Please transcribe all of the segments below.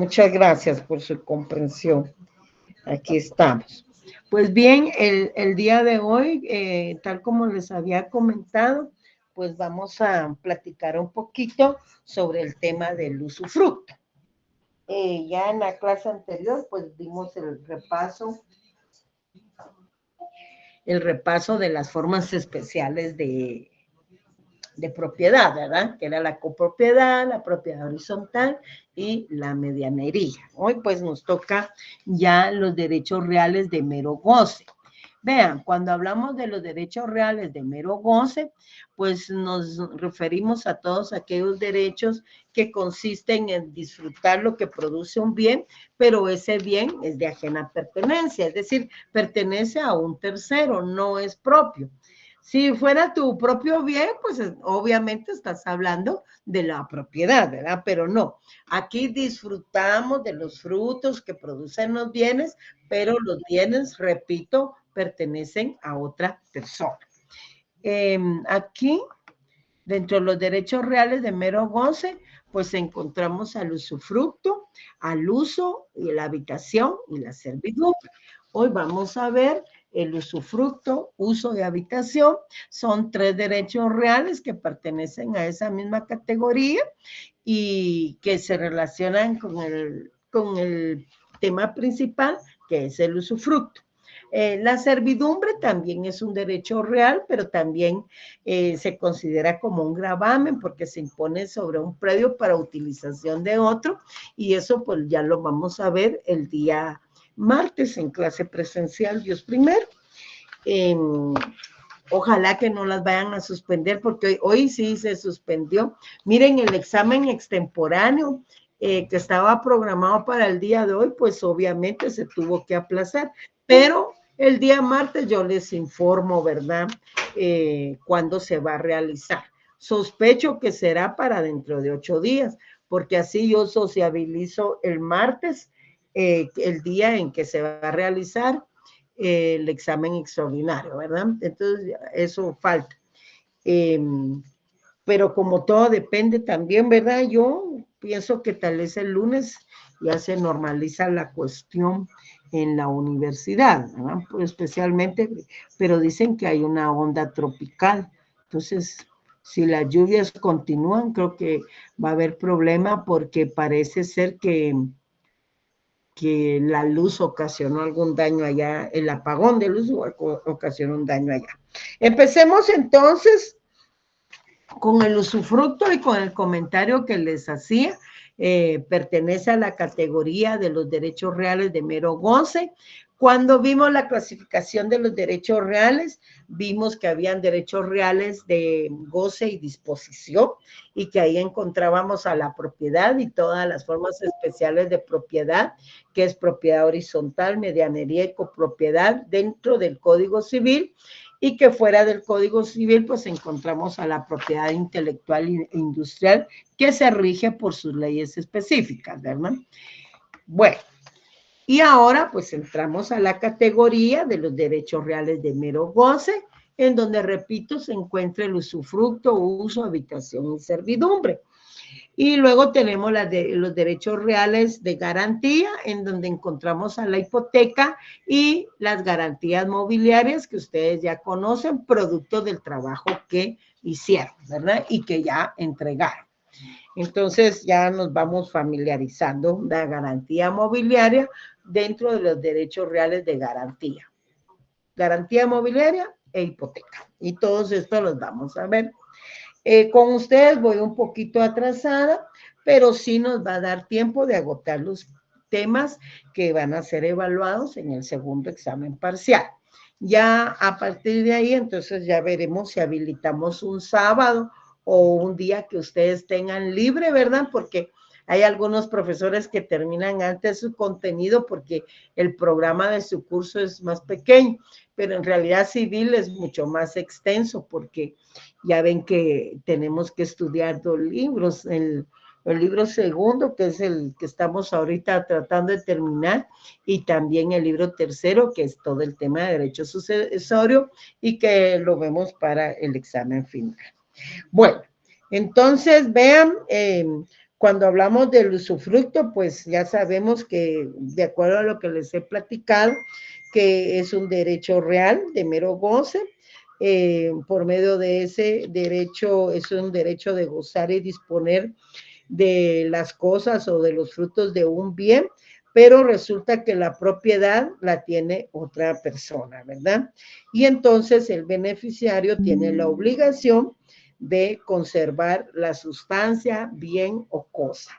Muchas gracias por su comprensión. Aquí estamos. Pues bien, el día de hoy, tal como les había comentado, pues vamos a platicar un poquito sobre el tema del usufructo. Ya en la clase anterior, pues dimos el repaso de las formas especiales de propiedad, ¿verdad? Que era la copropiedad, la propiedad horizontal y la medianería. Hoy pues nos toca ya los derechos reales de mero goce. Vean, cuando hablamos de los derechos reales de mero goce, pues nos referimos a todos aquellos derechos que consisten en disfrutar lo que produce un bien, pero ese bien es de ajena pertenencia, es decir, pertenece a un tercero, no es propio. Si fuera tu propio bien, pues obviamente estás hablando de la propiedad, ¿verdad? Pero no, aquí disfrutamos de los frutos que producen los bienes, pero los bienes, repito, pertenecen a otra persona. Aquí, dentro de los derechos reales de mero goce, pues encontramos al usufructo, al uso y la habitación y la servidumbre. Hoy vamos a ver el usufructo, uso y habitación. Son tres derechos reales que pertenecen a esa misma categoría y que se relacionan con el tema principal, que es el usufructo. La servidumbre también es un derecho real, pero también se considera como un gravamen porque se impone sobre un predio para utilización de otro, y eso pues ya lo vamos a ver el día martes en clase presencial, Dios primero. Eh, Ojalá que no las vayan a suspender porque hoy sí se suspendió. Miren, el examen extemporáneo que estaba programado para el día de hoy, pues obviamente se tuvo que aplazar, pero el día martes yo les informo, ¿verdad? Cuándo se va a realizar. Sospecho que será para dentro de 8 días, porque así yo sociabilizo el martes, el día en que se va a realizar el examen extraordinario, ¿verdad? Entonces, eso falta. Eh, pero como todo depende también, ¿verdad? Yo pienso que tal vez el lunes ya se normaliza la cuestión en la universidad, ¿verdad? Pues especialmente, pero dicen que hay una onda tropical. Entonces, si las lluvias continúan, creo que va a haber problema porque parece ser que la luz ocasionó algún daño allá, el apagón de luz ocasionó un daño allá. Empecemos entonces con el usufructo y con el comentario que les hacía. Pertenece a la categoría de los derechos reales de mero goce. Cuando vimos la clasificación de los derechos reales, vimos que habían derechos reales de goce y disposición y que ahí encontrábamos a la propiedad y todas las formas especiales de propiedad, que es propiedad horizontal, medianería y copropiedad dentro del Código Civil, y que fuera del Código Civil pues encontramos a la propiedad intelectual e industrial que se rige por sus leyes específicas, ¿verdad? Bueno, y ahora pues entramos a la categoría de los derechos reales de mero goce, en donde, repito, se encuentra el usufructo, uso, habitación y servidumbre. Y luego tenemos los derechos reales de garantía, en donde encontramos a la hipoteca y las garantías mobiliarias que ustedes ya conocen, producto del trabajo que hicieron, ¿verdad? Y que ya entregaron. Entonces ya nos vamos familiarizando la garantía mobiliaria dentro de los derechos reales de garantía. Garantía mobiliaria e hipoteca. Y todos estos los vamos a ver. Con ustedes voy un poquito atrasada, pero sí nos va a dar tiempo de agotar los temas que van a ser evaluados en el segundo examen parcial. Ya a partir de ahí, entonces ya veremos si habilitamos un sábado o un día que ustedes tengan libre, ¿verdad? Porque hay algunos profesores que terminan antes su contenido porque el programa de su curso es más pequeño, pero en realidad civil es mucho más extenso porque ya ven que tenemos que estudiar 2 libros, el libro segundo, que es el que estamos ahorita tratando de terminar, y también el libro tercero, que es todo el tema de derecho sucesorio, y que lo vemos para el examen final. Bueno, entonces vean, Cuando hablamos del usufructo, pues ya sabemos que, de acuerdo a lo que les he platicado, que es un derecho real de mero goce. Por medio de ese derecho, es un derecho de gozar y disponer de las cosas o de los frutos de un bien, pero resulta que la propiedad la tiene otra persona, ¿verdad? Y entonces el beneficiario tiene la obligación de conservar la sustancia, bien o cosa.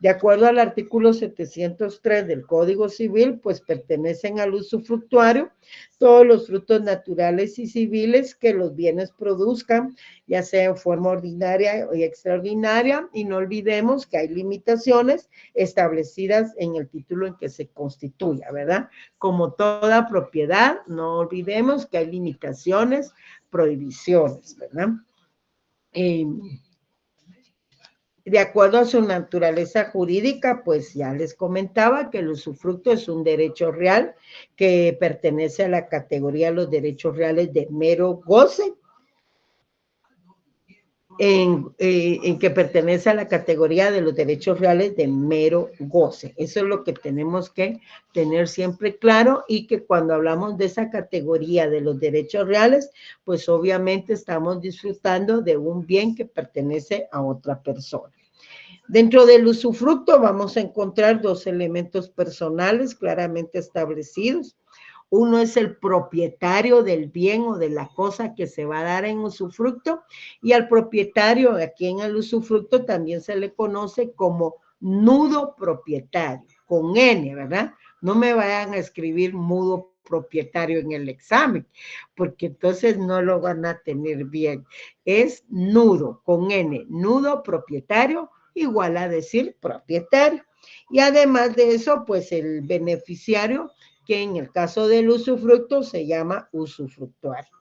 De acuerdo al artículo 703 del Código Civil, pues pertenecen al usufructuario todos los frutos naturales y civiles que los bienes produzcan, ya sea en forma ordinaria o extraordinaria, y no olvidemos que hay limitaciones establecidas en el título en que se constituya, ¿verdad? Como toda propiedad, no olvidemos que hay limitaciones, prohibiciones, ¿verdad? De acuerdo a su naturaleza jurídica, pues ya les comentaba que el usufructo es un derecho real que pertenece a la categoría de los derechos reales de mero goce, en que pertenece a la categoría de los derechos reales de mero goce. Eso es lo que tenemos que tener siempre claro, y que cuando hablamos de esa categoría de los derechos reales, pues obviamente estamos disfrutando de un bien que pertenece a otra persona. Dentro del usufructo vamos a encontrar dos elementos personales claramente establecidos. Uno es el propietario del bien o de la cosa que se va a dar en usufructo, y al propietario aquí en el usufructo también se le conoce como nudo propietario, con N, ¿verdad? No me vayan a escribir mudo propietario en el examen, porque entonces no lo van a tener bien. Es nudo, con N, nudo propietario, igual a decir propietario. Y además de eso, pues el beneficiario, que en el caso del usufructo se llama usufructuario.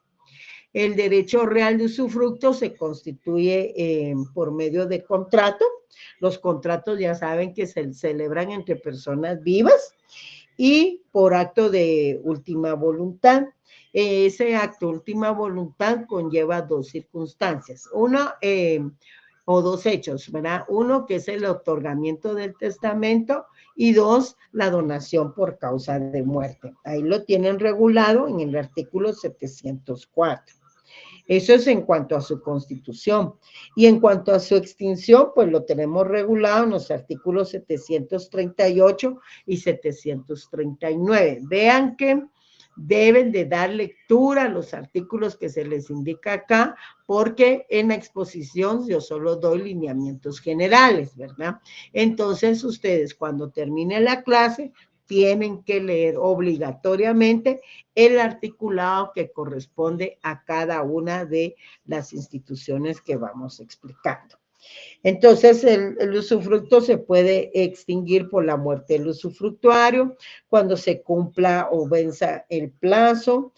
El derecho real de usufructo se constituye por medio de contrato. Los contratos ya saben que se celebran entre personas vivas y por acto de última voluntad. Ese acto de última voluntad conlleva dos circunstancias. Una, o dos hechos, ¿verdad? Uno, que es el otorgamiento del testamento, y dos, la donación por causa de muerte. Ahí lo tienen regulado en el artículo 704. Eso es en cuanto a su constitución. Y en cuanto a su extinción, pues lo tenemos regulado en los artículos 738 y 739. Vean que deben de dar lectura a los artículos que se les indica acá, porque en la exposición yo solo doy lineamientos generales, ¿verdad? Entonces ustedes cuando termine la clase tienen que leer obligatoriamente el articulado que corresponde a cada una de las instituciones que vamos explicando. Entonces, el usufructo se puede extinguir por la muerte del usufructuario, cuando se cumpla o venza el plazo,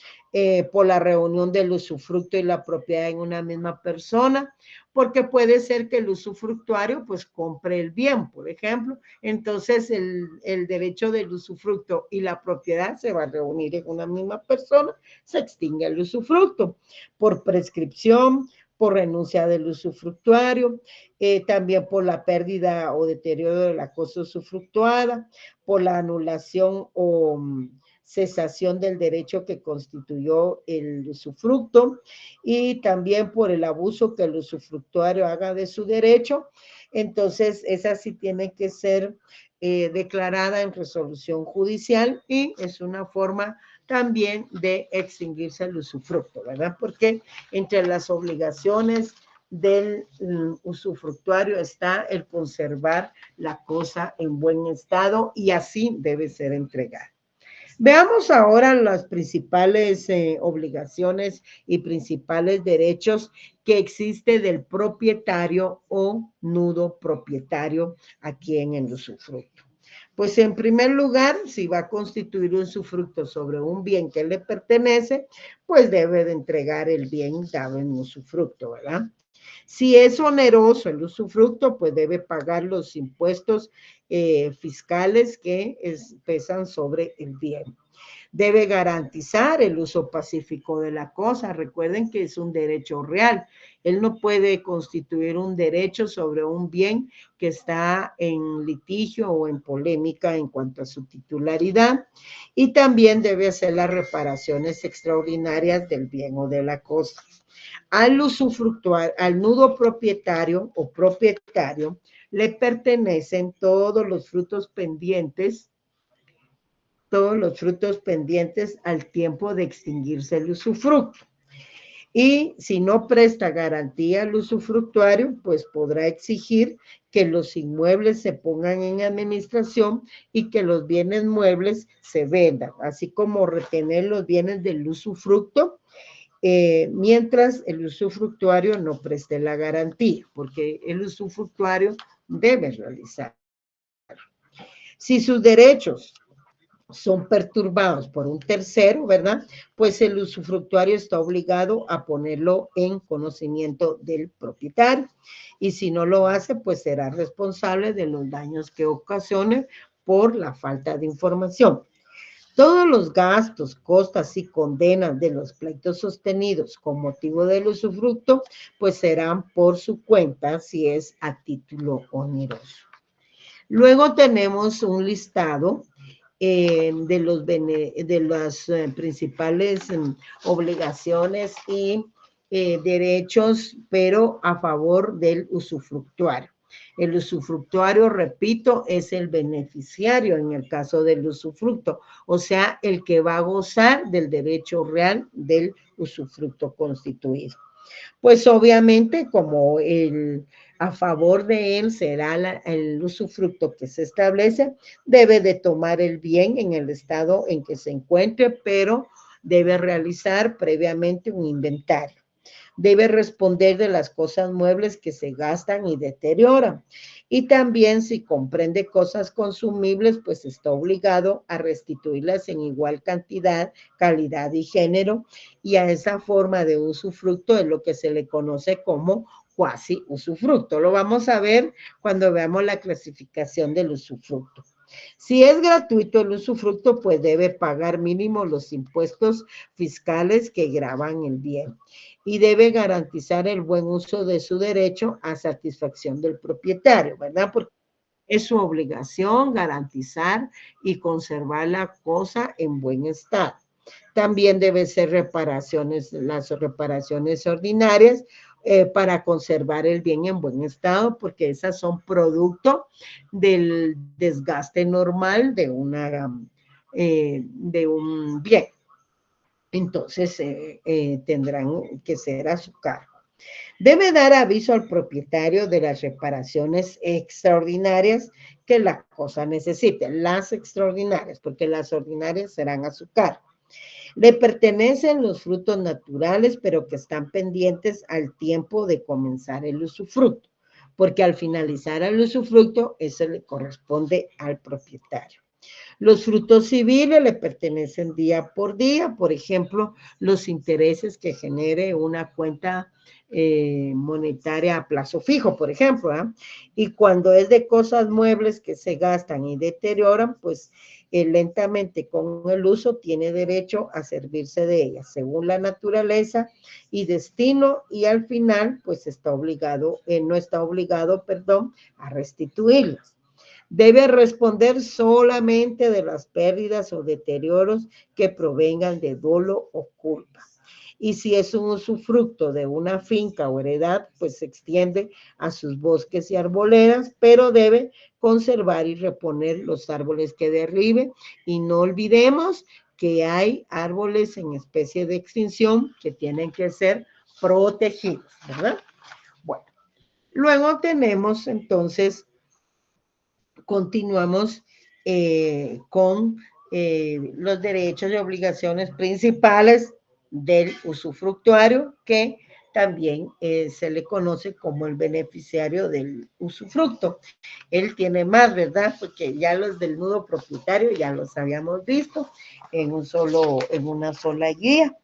por la reunión del usufructo y la propiedad en una misma persona, porque puede ser que el usufructuario pues compre el bien, por ejemplo, entonces el derecho del usufructo y la propiedad se va a reunir en una misma persona, se extingue el usufructo por prescripción, por renuncia del usufructuario, también por la pérdida o deterioro de la cosa usufructuada, por la anulación o cesación del derecho que constituyó el usufructo, y también por el abuso que el usufructuario haga de su derecho. Entonces, esa sí tiene que ser declarada en resolución judicial, y es una forma también de extinguirse el usufructo, ¿verdad? Porque entre las obligaciones del usufructuario está el conservar la cosa en buen estado, y así debe ser entregada. Veamos ahora las principales obligaciones y principales derechos que existe del propietario o nudo propietario aquí en el usufructo. Pues en primer lugar, si va a constituir un usufructo sobre un bien que le pertenece, pues debe de entregar el bien dado en usufructo, ¿verdad? Si es oneroso el usufructo, pues debe pagar los impuestos fiscales que pesan sobre el bien. Debe garantizar el uso pacífico de la cosa. Recuerden que es un derecho real. Él no puede constituir un derecho sobre un bien que está en litigio o en polémica en cuanto a su titularidad. Y también debe hacer las reparaciones extraordinarias del bien o de la cosa. Al usufructuar, al nudo propietario o propietario, le pertenecen todos los frutos pendientes al tiempo de extinguirse el usufructo. Y si no presta garantía al usufructuario, pues podrá exigir que los inmuebles se pongan en administración y que los bienes muebles se vendan, así como retener los bienes del usufructo, mientras el usufructuario no preste la garantía, porque el usufructuario debe realizar. Si sus derechos son perturbados por un tercero, ¿verdad? Pues el usufructuario está obligado a ponerlo en conocimiento del propietario. Y si no lo hace, pues será responsable de los daños que ocasione por la falta de información. Todos los gastos, costas y condenas de los pleitos sostenidos con motivo del usufructo, pues serán por su cuenta si es a título oneroso. Luego tenemos un listado de las principales obligaciones y derechos, pero a favor del usufructuario. El usufructuario, repito, es el beneficiario en el caso del usufructo, o sea, el que va a gozar del derecho real del usufructo constituido. Pues obviamente como a favor de él será el usufructo que se establece, debe de tomar el bien en el estado en que se encuentre, pero debe realizar previamente un inventario. Debe responder de las cosas muebles que se gastan y deterioran. Y también si comprende cosas consumibles, pues está obligado a restituirlas en igual cantidad, calidad y género. Y a esa forma de usufructo es lo que se le conoce como cuasi usufructo. Lo vamos a ver cuando veamos la clasificación del usufructo. Si es gratuito el usufructo, pues debe pagar mínimo los impuestos fiscales que gravan el bien y debe garantizar el buen uso de su derecho a satisfacción del propietario, ¿verdad? Porque es su obligación garantizar y conservar la cosa en buen estado. También debe ser las reparaciones ordinarias para conservar el bien en buen estado, porque esas son producto del desgaste normal de un bien. Entonces tendrán que ser a su cargo. Debe dar aviso al propietario de las reparaciones extraordinarias que la cosa necesite, las extraordinarias, porque las ordinarias serán a su cargo. Le pertenecen los frutos naturales, pero que están pendientes al tiempo de comenzar el usufructo, porque al finalizar el usufructo, eso le corresponde al propietario. Los frutos civiles le pertenecen día por día, por ejemplo, los intereses que genere una cuenta monetaria a plazo fijo, por ejemplo, ¿eh? Y cuando es de cosas muebles que se gastan y deterioran, pues lentamente con el uso tiene derecho a servirse de ellas, según la naturaleza y destino, y al final, pues no está obligado, a restituirlas. Debe responder solamente de las pérdidas o deterioros que provengan de dolo o culpa. Y si es un usufructo de una finca o heredad, pues se extiende a sus bosques y arboledas, pero debe conservar y reponer los árboles que derribe. Y no olvidemos que hay árboles en especie de extinción que tienen que ser protegidos, ¿verdad? Bueno, luego tenemos entonces continuamos con los derechos y obligaciones principales del usufructuario, que también se le conoce como el beneficiario del usufructo. Él tiene más, ¿verdad? Porque ya los del nudo propietario ya los habíamos visto en una sola guía,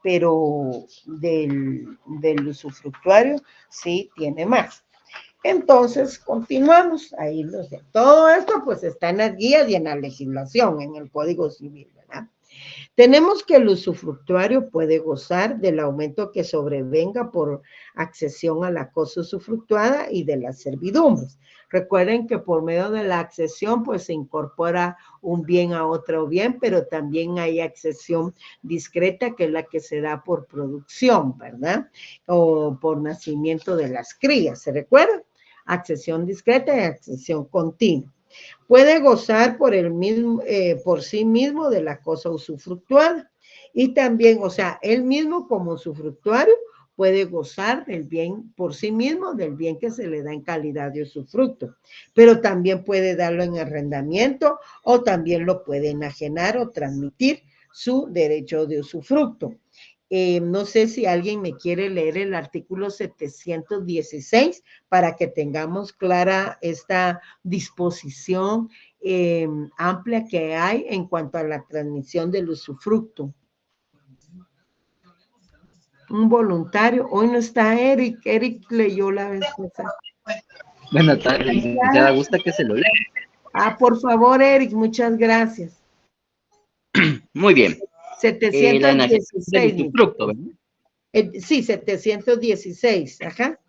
pero del usufructuario sí tiene más. Entonces, continuamos. Ahí todo esto pues está en las guías y en la legislación, en el Código Civil, ¿verdad? Tenemos que el usufructuario puede gozar del aumento que sobrevenga por accesión a la cosa usufructuada y de las servidumbres. Recuerden que por medio de la accesión pues se incorpora un bien a otro bien, pero también hay accesión discreta que es la que se da por producción, ¿verdad? O por nacimiento de las crías, ¿se recuerdan? Accesión discreta y accesión continua. Puede gozar por sí mismo de la cosa usufructuada. Y también, o sea, él mismo como usufructuario puede gozar del bien por sí mismo, del bien que se le da en calidad de usufructo. Pero también puede darlo en arrendamiento o también lo puede enajenar o transmitir su derecho de usufructo. No sé si alguien me quiere leer el artículo 716 para que tengamos clara esta disposición amplia que hay en cuanto a la transmisión del usufructo. Un voluntario, hoy no está Eric, Eric leyó la vez pasada. Buenas tardes, licenciada, ¿gusta que se lo lea? Por favor, Eric, muchas gracias. Muy bien. La enajenación del 716. usufructo, ¿verdad? Sí, 716, ajá,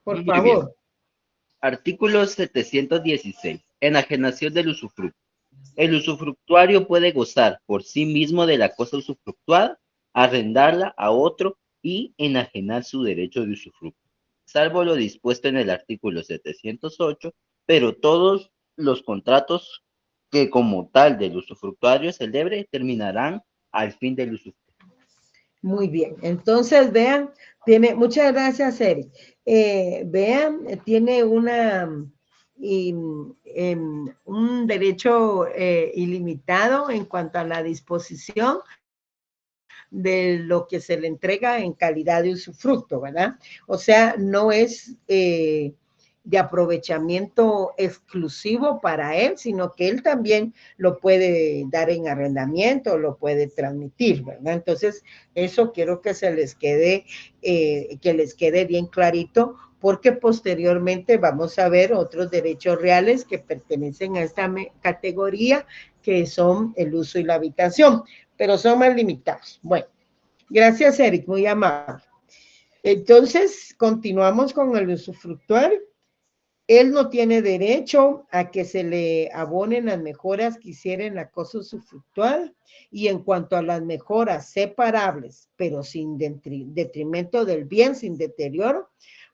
por Muy bien. favor. Artículo 716. Enajenación del usufructo. El usufructuario puede gozar por sí mismo de la cosa usufructuada, arrendarla a otro y enajenar su derecho de usufructo, salvo lo dispuesto en el artículo 708, pero todos los contratos que como tal del usufructuario celebre terminarán al fin del usufructo. Muy bien, entonces vean, muchas gracias, Eric. Vean, tiene un derecho ilimitado en cuanto a la disposición de lo que se le entrega en calidad de usufructo, ¿verdad? O sea, no es de aprovechamiento exclusivo para él, sino que él también lo puede dar en arrendamiento, lo puede transmitir, ¿verdad? Entonces, eso quiero que que les quede bien clarito, porque posteriormente vamos a ver otros derechos reales que pertenecen a esta categoría, que son el uso y la habitación, pero son más limitados. Bueno, gracias, Eric, muy amable. Entonces, continuamos con el usufructuario. Él no tiene derecho a que se le abonen las mejoras que hiciera en la cosa usufructuada, y en cuanto a las mejoras separables, pero sin detrimento del bien, sin deterioro,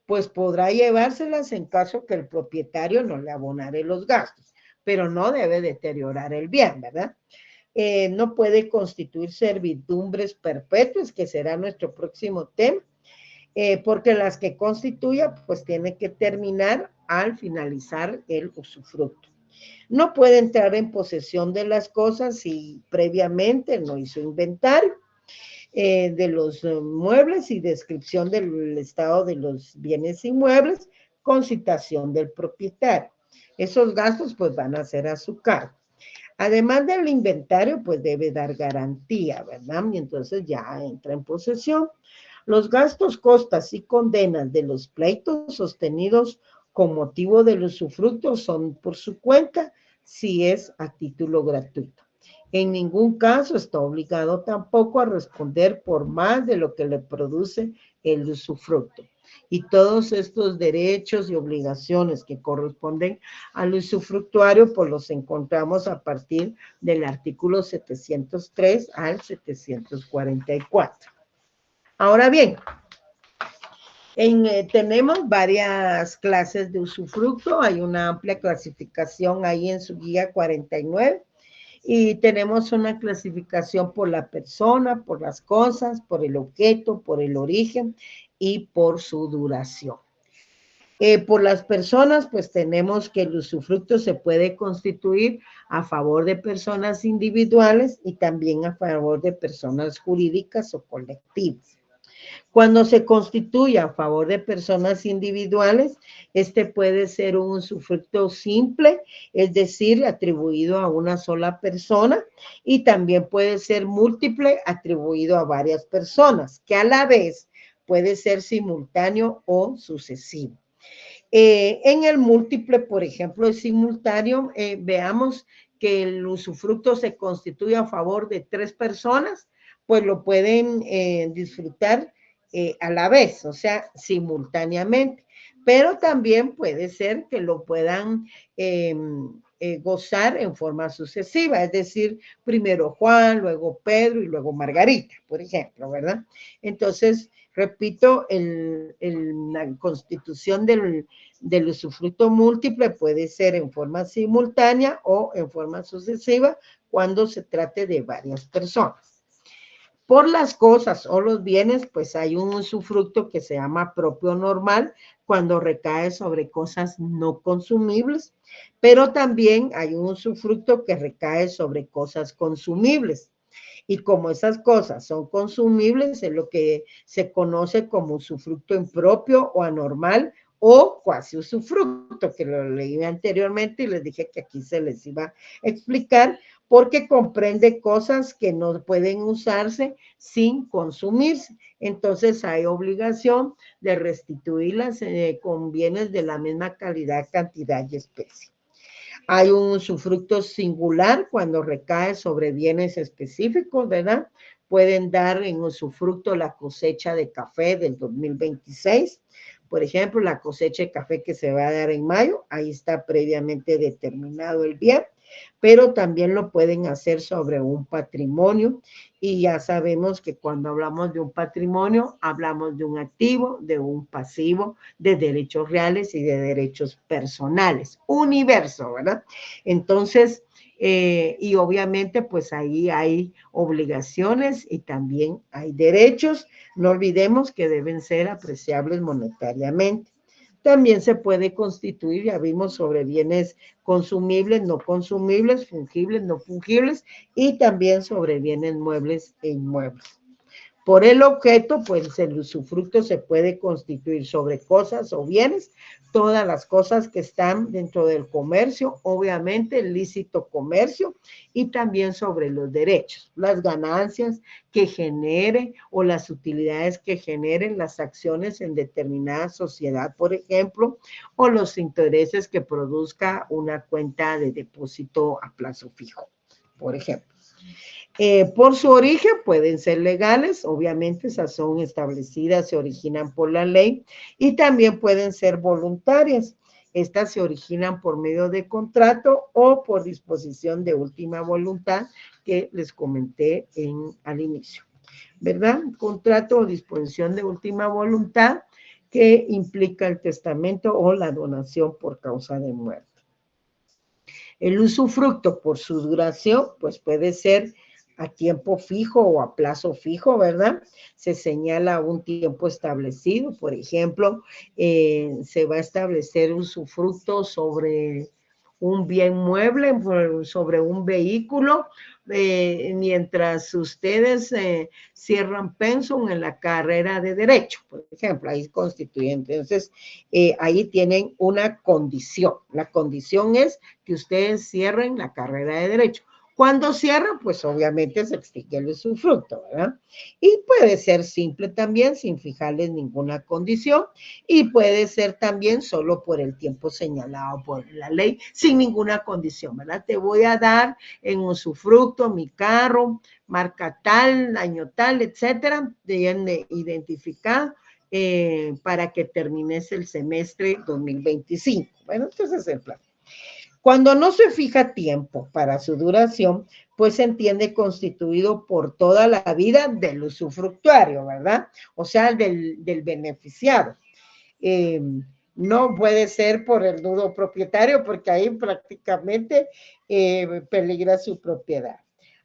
pues podrá llevárselas en caso que el propietario no le abonare los gastos, pero no debe deteriorar el bien, ¿verdad? No puede constituir servidumbres perpetuas, que será nuestro próximo tema, porque las que constituya, pues tiene que terminar al finalizar el usufructo. No puede entrar en posesión de las cosas si previamente no hizo inventario de los muebles y descripción del estado de los bienes inmuebles con citación del propietario. Esos gastos pues van a ser a su cargo. Además del inventario, pues debe dar garantía, ¿verdad? Y entonces ya entra en posesión. Los gastos, costas y condenas de los pleitos sostenidos con motivo del usufructo son por su cuenta si es a título gratuito. En ningún caso está obligado tampoco a responder por más de lo que le produce el usufructo. Y todos estos derechos y obligaciones que corresponden al usufructuario, pues los encontramos a partir del artículo 703 al 744. Ahora bien, tenemos varias clases de usufructo, hay una amplia clasificación ahí en su guía 49, y tenemos una clasificación por la persona, por las cosas, por el objeto, por el origen y por su duración. Por las personas, pues tenemos que el usufructo se puede constituir a favor de personas individuales y también a favor de personas jurídicas o colectivas. Cuando se constituye a favor de personas individuales, este puede ser un usufructo simple, es decir, atribuido a una sola persona, y también puede ser múltiple, atribuido a varias personas, que a la vez puede ser simultáneo o sucesivo. En el múltiple, por ejemplo, el simultáneo, veamos que el usufructo se constituye a favor de 3 personas, pues lo pueden disfrutar a la vez, o sea, simultáneamente. Pero también puede ser que lo puedan gozar en forma sucesiva, es decir, primero Juan, luego Pedro y luego Margarita, por ejemplo, ¿verdad? Entonces, repito, la constitución del usufructo múltiple puede ser en forma simultánea o en forma sucesiva cuando se trate de varias personas. Por las cosas o los bienes, pues hay un usufructo que se llama propio normal cuando recae sobre cosas no consumibles, pero también hay un usufructo que recae sobre cosas consumibles. Y como esas cosas son consumibles, es lo que se conoce como usufructo impropio o anormal o cuasi usufructo, que lo leí anteriormente y les dije que aquí se les iba a explicar, porque comprende cosas que no pueden usarse sin consumirse. Entonces hay obligación de restituirlas con bienes de la misma calidad, cantidad y especie. Hay un usufructo singular cuando recae sobre bienes específicos, ¿verdad? Pueden dar en usufructo la cosecha de café del 2026. Por ejemplo, la cosecha de café que se va a dar en mayo, ahí está previamente determinado el bien, pero también lo pueden hacer sobre un patrimonio y ya sabemos que cuando hablamos de un patrimonio, hablamos de un activo, de un pasivo, de derechos reales y de derechos personales. Universo, ¿verdad? Entonces, y obviamente pues ahí hay obligaciones y también hay derechos. No olvidemos que deben ser apreciables monetariamente. También se puede constituir, ya vimos, sobre bienes consumibles, no consumibles, fungibles, no fungibles, y también sobre bienes muebles e inmuebles. Por el objeto, pues el usufructo se puede constituir sobre cosas o bienes, todas las cosas que están dentro del comercio, obviamente el lícito comercio, y también sobre los derechos, las ganancias que genere o las utilidades que generen las acciones en determinada sociedad, por ejemplo, o los intereses que produzca una cuenta de depósito a plazo fijo, por ejemplo. Por su origen pueden ser legales, obviamente esas son establecidas, se originan por la ley y también pueden ser voluntarias. Estas se originan por medio de contrato o por disposición de última voluntad que les comenté al inicio, ¿verdad? Contrato o disposición de última voluntad que implica el testamento o la donación por causa de muerte. El usufructo por su duración, pues puede ser a tiempo fijo o a plazo fijo, ¿verdad? Se señala un tiempo establecido, por ejemplo, se va a establecer usufructo sobre un bien mueble, sobre un vehículo, mientras ustedes cierran pensum en la carrera de Derecho, por ejemplo, ahí constituyen. Entonces, ahí tienen una condición. La condición es que ustedes cierren la carrera de Derecho. Cuando cierran, pues obviamente se extingue el usufructo, ¿verdad? Y puede ser simple también, sin fijarles ninguna condición, y puede ser también solo por el tiempo señalado por la ley, sin ninguna condición, ¿verdad? Te voy a dar en usufructo mi carro, marca tal, año tal, etcétera, bien identificado, para que termines el semestre 2025. Bueno, entonces es el plan. Cuando no se fija tiempo para su duración, pues se entiende constituido por toda la vida del usufructuario, ¿verdad? O sea, del beneficiado. Eh, no puede ser por el nudo propietario, porque ahí prácticamente peligra su propiedad.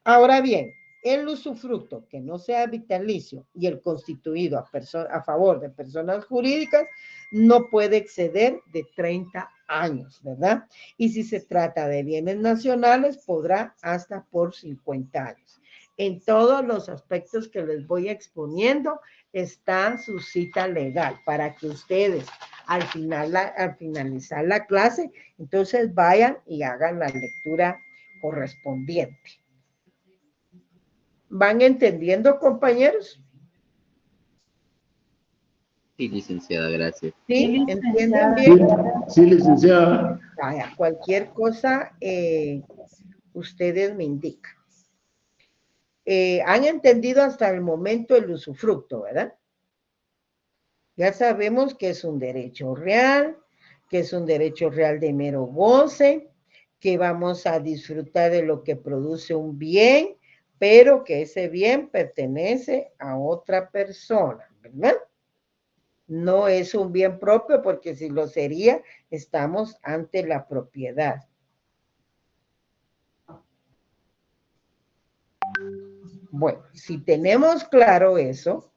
Ahora bien, el usufructo que no sea vitalicio y el constituido a favor de personas jurídicas no puede exceder de 30 años, ¿verdad? Y si se trata de bienes nacionales, podrá hasta por 50 años. En todos los aspectos que les voy exponiendo está su cita legal para que ustedes al finalizar la clase, entonces vayan y hagan la lectura correspondiente. ¿Van entendiendo, compañeros? Sí, licenciada, gracias. ¿Sí? Sí, ¿Entienden licenciada. bien? Sí, licenciada. Vaya, cualquier cosa, ustedes me indican. Han entendido hasta el momento el usufructo, ¿verdad? Ya sabemos que es un derecho real, que es un derecho real de mero goce, que vamos a disfrutar de lo que produce un bien, pero que ese bien pertenece a otra persona, ¿verdad? No es un bien propio porque si lo sería, estamos ante la propiedad. Bueno, si tenemos claro eso,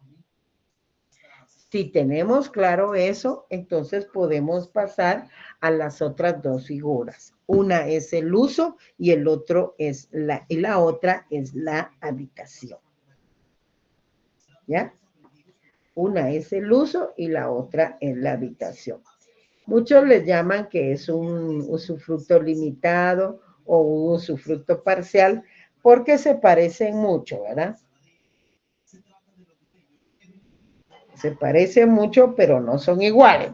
entonces podemos pasar a las otras dos figuras. Una es el uso y el otro es la otra es la habitación. ¿Ya? Una es el uso y la otra es la habitación. Muchos les llaman que es un usufructo limitado o un usufructo parcial porque se parecen mucho, ¿verdad? Se parecen mucho, pero no son iguales.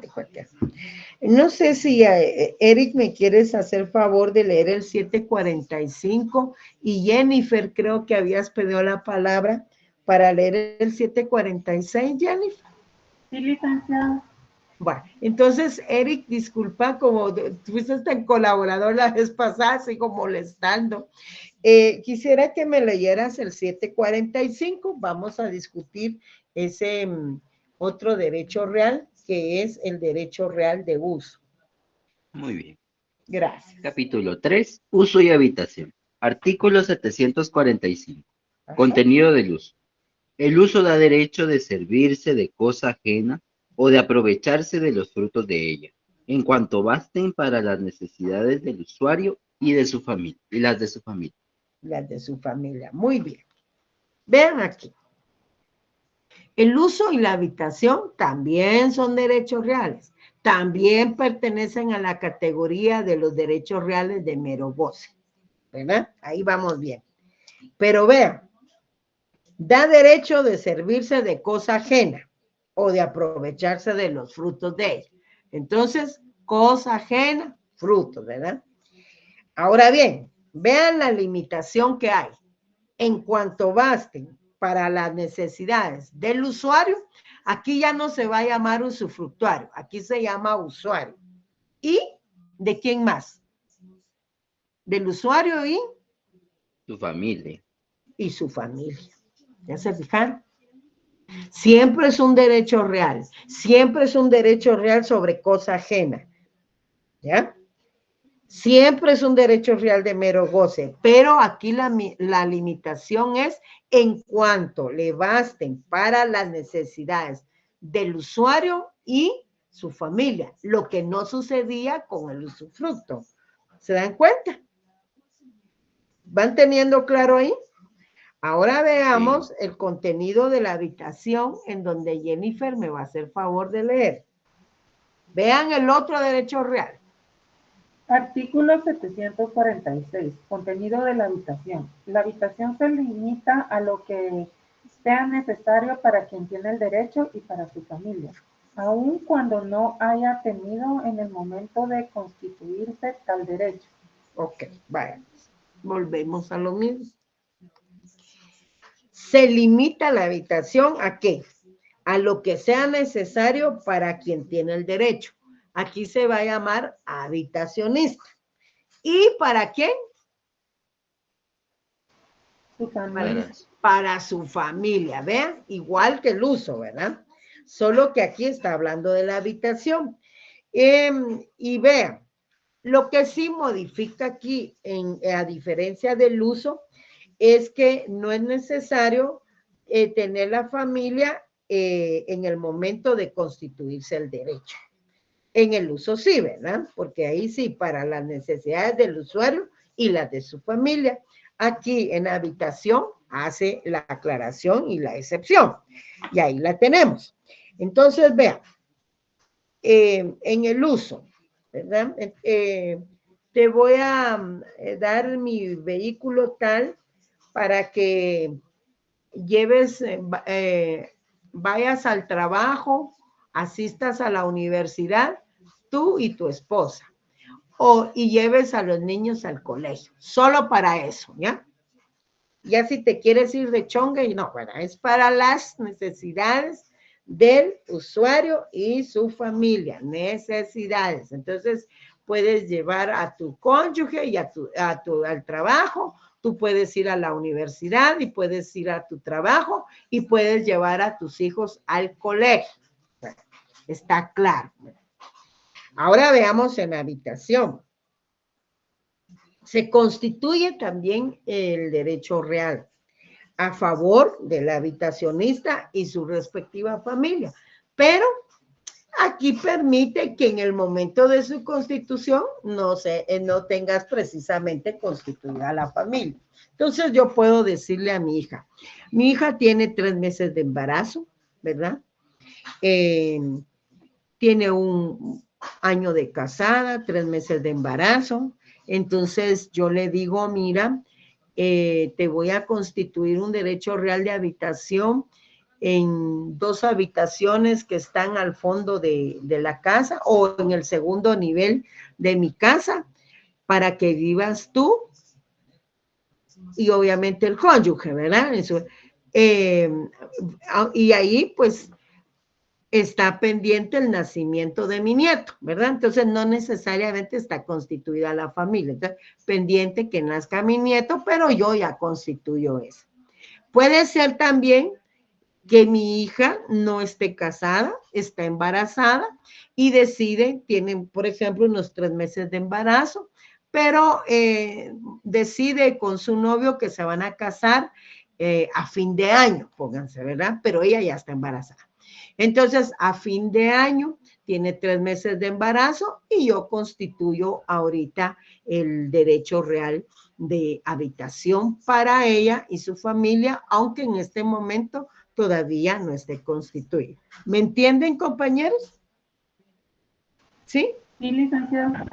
No sé si Eric me quieres hacer favor de leer el 745 y Jennifer, creo que habías pedido la palabra para leer el 746, Jennifer. Sí, licenciada. Bueno, entonces, Eric, disculpa, como fuiste tan colaborador la vez pasada, sigo molestando. Quisiera que me leyeras el 745. Vamos a discutir ese otro derecho real, que es el derecho real de uso. Muy bien. Gracias. Capítulo 3. Uso y habitación. Artículo 745. Ajá. Contenido del uso. El uso da derecho de servirse de cosa ajena o de aprovecharse de los frutos de ella, en cuanto basten para las necesidades del usuario y de su familia, y las de su familia. Las de su familia. Muy bien. Vean aquí. El uso y la habitación también son derechos reales. También pertenecen a la categoría de los derechos reales de mero goce. ¿Verdad? Ahí vamos bien. Pero vean, da derecho de servirse de cosa ajena o de aprovecharse de los frutos de ella. Entonces, cosa ajena, frutos, ¿verdad? Ahora bien, vean la limitación que hay. En cuanto basten para las necesidades del usuario, aquí ya no se va a llamar usufructuario, aquí se llama usuario. ¿Y de quién más? Del usuario Su familia. y su familia. ¿Ya se fijan? Siempre es un derecho real, siempre es un derecho real sobre cosa ajena, ¿ya? Siempre es un derecho real de mero goce, pero aquí la limitación es en cuanto le basten para las necesidades del usuario y su familia, lo que no sucedía con el usufructo. ¿Se dan cuenta? ¿Van teniendo claro ahí? Ahora veamos el contenido de la habitación en donde Jennifer me va a hacer favor de leer. Vean el otro derecho real. Artículo 746. Contenido de la habitación. La habitación se limita a lo que sea necesario para quien tiene el derecho y para su familia, aun cuando no haya tenido en el momento de constituirse tal derecho. Ok, vaya. Volvemos a lo mismo. Se limita la habitación ¿a qué? A lo que sea necesario para quien tiene el derecho. Aquí se va a llamar habitacionista. ¿Y para quién? Su familia. Para su familia, vean, igual que el uso, ¿verdad? Solo que aquí está hablando de la habitación. Y vean, lo que sí modifica aquí, a diferencia del uso, es que no es necesario tener la familia en el momento de constituirse el derecho. En el uso sí, ¿verdad? Porque ahí sí, para las necesidades del usuario y las de su familia. Aquí en habitación hace la aclaración y la excepción. Y ahí la tenemos. Entonces, vean, en el uso, ¿verdad? Te voy a dar mi vehículo tal para que lleves, vayas al trabajo, asistas a la universidad, tú y tu esposa, y lleves a los niños al colegio, solo para eso, ¿ya? Ya si te quieres ir de chonga, y no, bueno, es para las necesidades del usuario y su familia, necesidades. Entonces, puedes llevar a tu cónyuge y al trabajo, tú puedes ir a la universidad y puedes ir a tu trabajo y puedes llevar a tus hijos al colegio. Bueno, está claro. Ahora veamos en habitación. Se constituye también el derecho real a favor del habitacionista y su respectiva familia, pero aquí permite que en el momento de su constitución no tengas precisamente constituida la familia. Entonces yo puedo decirle a mi hija tiene 3 meses de embarazo, ¿verdad? Tiene 1 año de casada, 3 meses de embarazo. Entonces yo le digo, mira, te voy a constituir un derecho real de habitación en 2 habitaciones que están al fondo de la casa o en el segundo nivel de mi casa para que vivas tú y obviamente el cónyuge, ¿verdad? Eso, y ahí pues está pendiente el nacimiento de mi nieto, ¿verdad? Entonces no necesariamente está constituida la familia, entonces pendiente que nazca mi nieto, pero yo ya constituyo eso. Puede ser también que mi hija no esté casada, está embarazada y tienen por ejemplo unos 3 meses de embarazo, pero decide con su novio que se van a casar a fin de año, pónganse, ¿verdad? Pero ella ya está embarazada. Entonces, a fin de año, tiene 3 meses de embarazo y yo constituyo ahorita el derecho real de habitación para ella y su familia, aunque en este momento todavía no esté constituido. ¿Me entienden, compañeros? ¿Sí? Sí, licenciada.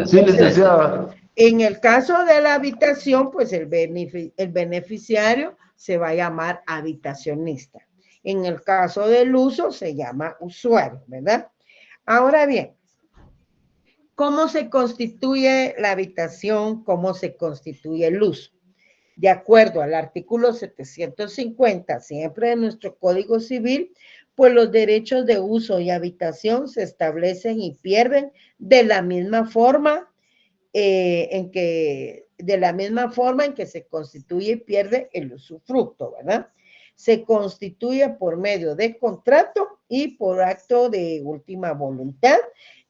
Sí, licenciada. En el caso de la habitación, pues el beneficiario se va a llamar habitacionista. En el caso del uso, se llama usuario, ¿verdad? Ahora bien, ¿cómo se constituye la habitación? ¿Cómo se constituye el uso? De acuerdo al artículo 750, siempre de nuestro Código Civil, pues los derechos de uso y habitación se establecen y pierden de la misma forma en que se constituye y pierde el usufructo, ¿verdad? Se constituye por medio de contrato y por acto de última voluntad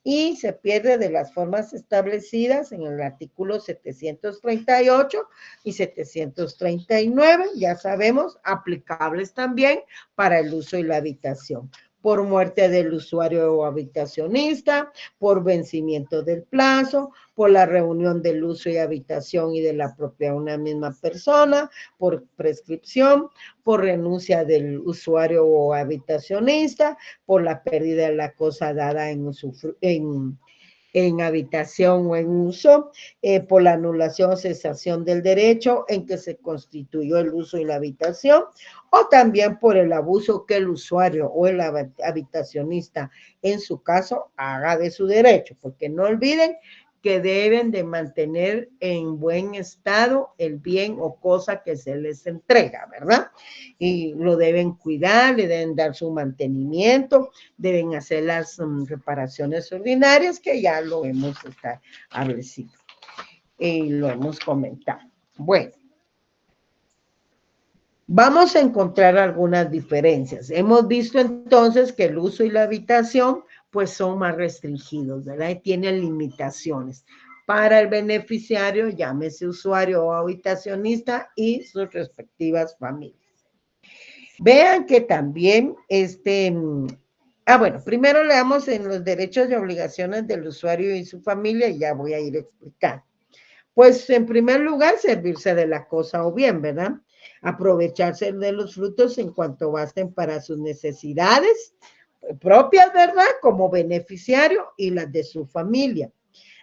y se pierde de las formas establecidas en el artículo 738 y 739, ya sabemos, aplicables también para el uso y la habitación. Por muerte del usuario o habitacionista, por vencimiento del plazo, por la reunión del uso y habitación y de la propiedad de una misma persona, por prescripción, por renuncia del usuario o habitacionista, por la pérdida de la cosa dada en habitación o en uso, por la anulación o cesación del derecho en que se constituyó el uso y la habitación, o también por el abuso que el usuario o el habitacionista, en su caso, haga de su derecho, porque no olviden que deben de mantener en buen estado el bien o cosa que se les entrega, ¿verdad? Y lo deben cuidar, le deben dar su mantenimiento, deben hacer las reparaciones ordinarias que ya lo hemos establecido y lo hemos comentado. Bueno, vamos a encontrar algunas diferencias. Hemos visto entonces que el uso y la habitación pues son más restringidos, ¿verdad? Y tienen limitaciones para el beneficiario, llámese usuario o habitacionista y sus respectivas familias. Vean que también bueno, primero leamos en los derechos y obligaciones del usuario y su familia y ya voy a ir explicando. Pues en primer lugar, servirse de la cosa o bien, ¿verdad? Aprovecharse de los frutos en cuanto basten para sus necesidades propias, ¿verdad? Como beneficiario y las de su familia.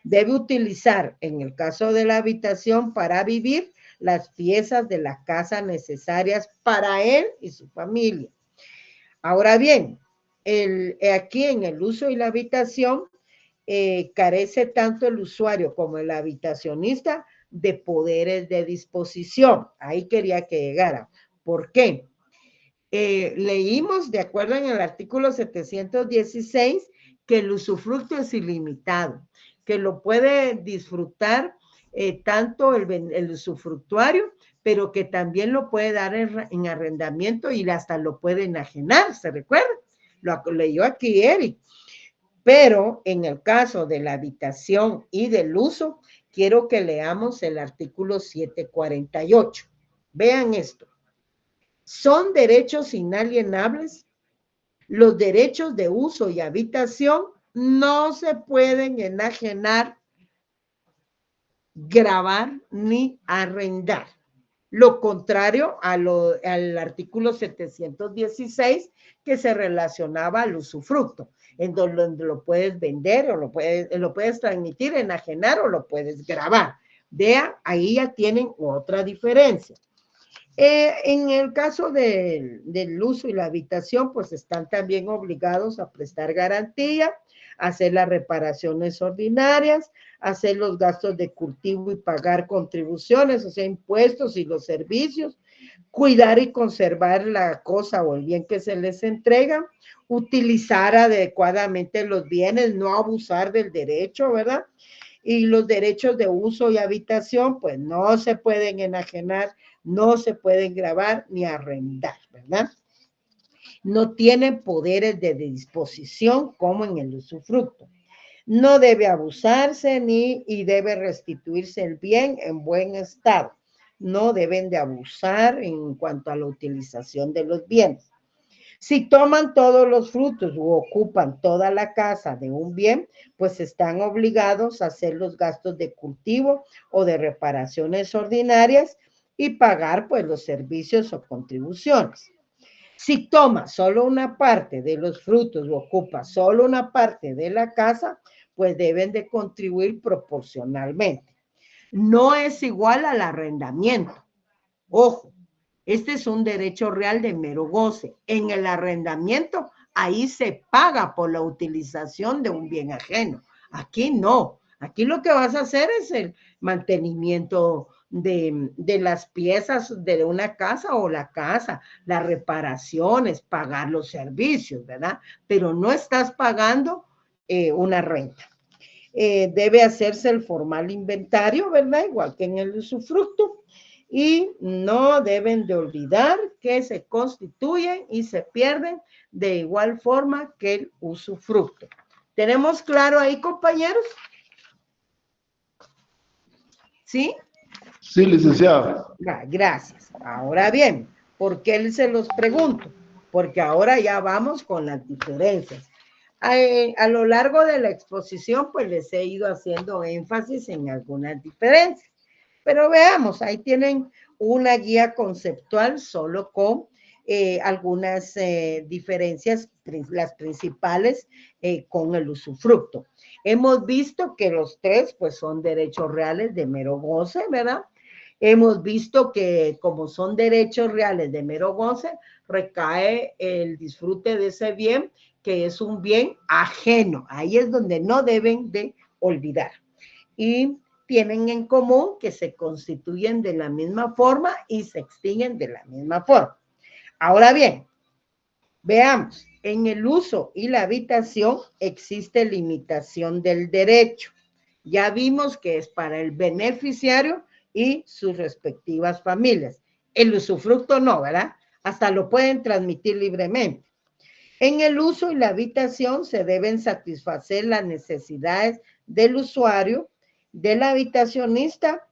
Debe utilizar, en el caso de la habitación, para vivir las piezas de la casa necesarias para él y su familia. Ahora bien, aquí en el uso y la habitación, carece tanto el usuario como el habitacionista de poderes de disposición. Ahí quería que llegara. ¿Por qué? Leímos, de acuerdo en el artículo 716, que el usufructo es ilimitado, que lo puede disfrutar tanto el usufructuario, pero que también lo puede dar en arrendamiento y hasta lo puede enajenar, ¿se recuerda? Lo leyó aquí Eric. Pero en el caso de la habitación y del uso, quiero que leamos el artículo 748. Vean esto. Son derechos inalienables. Los derechos de uso y habitación no se pueden enajenar, gravar ni arrendar. Lo contrario al artículo 716 que se relacionaba al usufructo, en donde lo puedes vender o lo puedes transmitir, enajenar o lo puedes grabar. Vean, ahí ya tienen otra diferencia. En el caso del uso y la habitación, pues están también obligados a prestar garantía, hacer las reparaciones ordinarias, hacer los gastos de cultivo y pagar contribuciones, o sea, impuestos y los servicios, cuidar y conservar la cosa o el bien que se les entrega, utilizar adecuadamente los bienes, no abusar del derecho, ¿verdad? Y los derechos de uso y habitación, pues no se pueden enajenar, no se pueden grabar ni arrendar, ¿verdad? No tienen poderes de disposición como en el usufructo. No debe abusarse y debe restituirse el bien en buen estado. No deben de abusar en cuanto a la utilización de los bienes. Si toman todos los frutos u ocupan toda la casa de un bien, pues están obligados a hacer los gastos de cultivo o de reparaciones ordinarias y pagar pues los servicios o contribuciones. Si toma solo una parte de los frutos o ocupa solo una parte de la casa, pues deben de contribuir proporcionalmente. No es igual al arrendamiento. Ojo, este es un derecho real de mero goce. En el arrendamiento, ahí se paga por la utilización de un bien ajeno. Aquí no. Aquí lo que vas a hacer es el mantenimiento de las piezas de una casa o la casa, las reparaciones, pagar los servicios, ¿verdad? Pero no estás pagando una renta. Debe hacerse el formal inventario, ¿verdad? Igual que en el usufructo. Y no deben de olvidar que se constituyen y se pierden de igual forma que el usufructo. ¿Tenemos claro ahí, compañeros? ¿Sí? Sí, licenciado. Gracias. Ahora bien, ¿por qué se los pregunto? Porque ahora ya vamos con las diferencias. A lo largo de la exposición, pues les he ido haciendo énfasis en algunas diferencias. Pero veamos, ahí tienen una guía conceptual solo con algunas diferencias, las principales con el usufructo. Hemos visto que los tres pues son derechos reales de mero goce, ¿verdad? Hemos visto que como son derechos reales de mero goce, recae el disfrute de ese bien, que es un bien ajeno. Ahí es donde no deben de olvidar. Y tienen en común que se constituyen de la misma forma y se extinguen de la misma forma. Ahora bien, veamos, en el uso y la habitación existe limitación del derecho. Ya vimos que es para el beneficiario y sus respectivas familias. El usufructo no, ¿verdad? Hasta lo pueden transmitir libremente. En el uso y la habitación se deben satisfacer las necesidades del usuario, del habitacionista,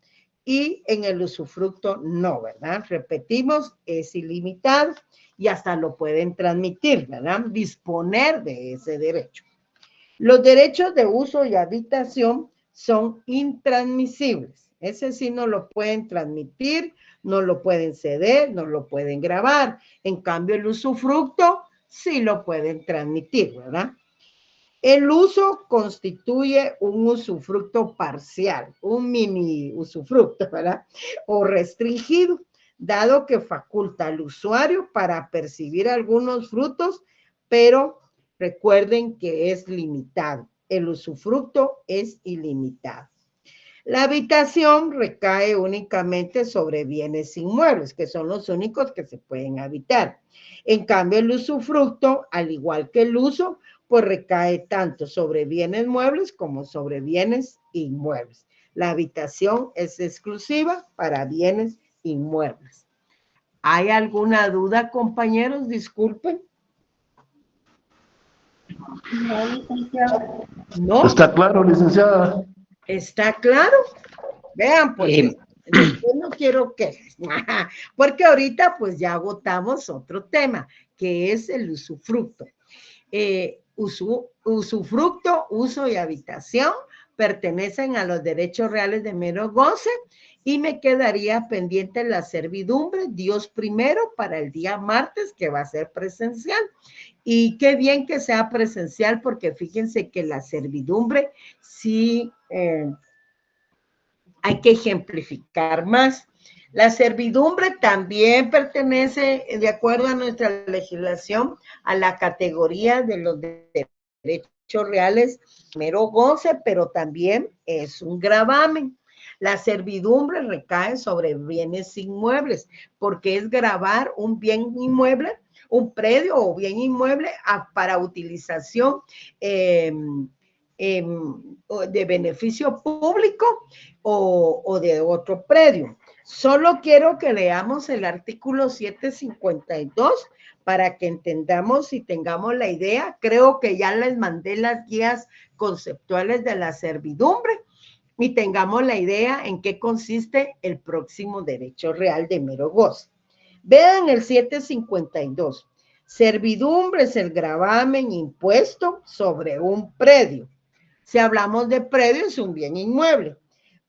y en el usufructo no, ¿verdad? Repetimos, es ilimitado y hasta lo pueden transmitir, ¿verdad? Disponer de ese derecho. Los derechos de uso y habitación son intransmisibles. Ese sí no lo pueden transmitir, no lo pueden ceder, no lo pueden grabar. En cambio, el usufructo sí lo pueden transmitir, ¿verdad? El uso constituye un usufructo parcial, un mini usufructo, ¿verdad? O restringido, dado que faculta al usuario para percibir algunos frutos, pero Recuerden que es limitado. El usufructo es ilimitado. La habitación recae únicamente sobre bienes inmuebles, que son los únicos que se pueden habitar. En cambio, el usufructo, al igual que el uso, pues recae tanto sobre bienes muebles como sobre bienes inmuebles. La habitación es exclusiva para bienes inmuebles. ¿Hay alguna duda, compañeros? Disculpen. No, licenciada. ¿No? ¿Está claro, licenciada? ¿Está claro? Vean, pues, después no quiero que, porque ahorita pues ya agotamos otro tema, que es el usufructo. Usufructo, uso y habitación pertenecen a los derechos reales de mero goce y me quedaría pendiente la servidumbre, Dios primero, para el día martes, que va a ser presencial. Y qué bien que sea presencial, porque fíjense que la servidumbre sí hay que ejemplificar más. La servidumbre también pertenece, de acuerdo a nuestra legislación, a la categoría de los derechos reales mero goce, pero también es un gravamen. La servidumbre recae sobre bienes inmuebles, porque es gravar un bien inmueble, un predio o bien inmueble para utilización de beneficio público o de otro predio. Solo quiero que leamos el artículo 752 para que entendamos y tengamos la idea. Creo que ya les mandé las guías conceptuales de la servidumbre y tengamos la idea en qué consiste el próximo derecho real de mero goce. Vean el 752. Servidumbre es el gravamen impuesto sobre un predio. Si hablamos de predio, es un bien inmueble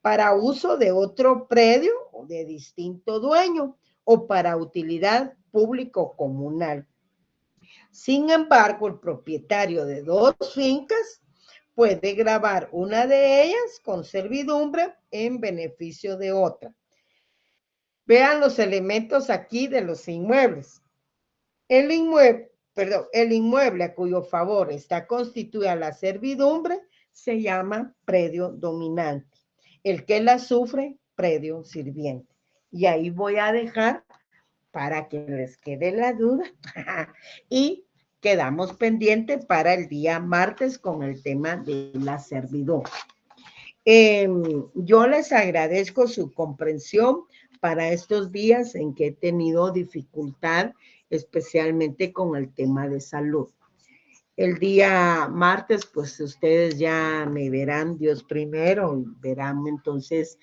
para uso de otro predio o de distinto dueño o para utilidad público comunal. Sin embargo, el propietario de dos fincas puede gravar una de ellas con servidumbre en beneficio de otra. Vean los elementos aquí de los inmuebles. El inmueble a cuyo favor está constituida la servidumbre se llama predio dominante. El que la sufre, predio sirviente. Y ahí voy a dejar para que les quede la duda. Y quedamos pendientes para el día martes con el tema de la servidumbre. Yo les agradezco su comprensión para estos días en que he tenido dificultad, especialmente con el tema de salud. El día martes, pues ustedes ya me verán, Dios primero, verán entonces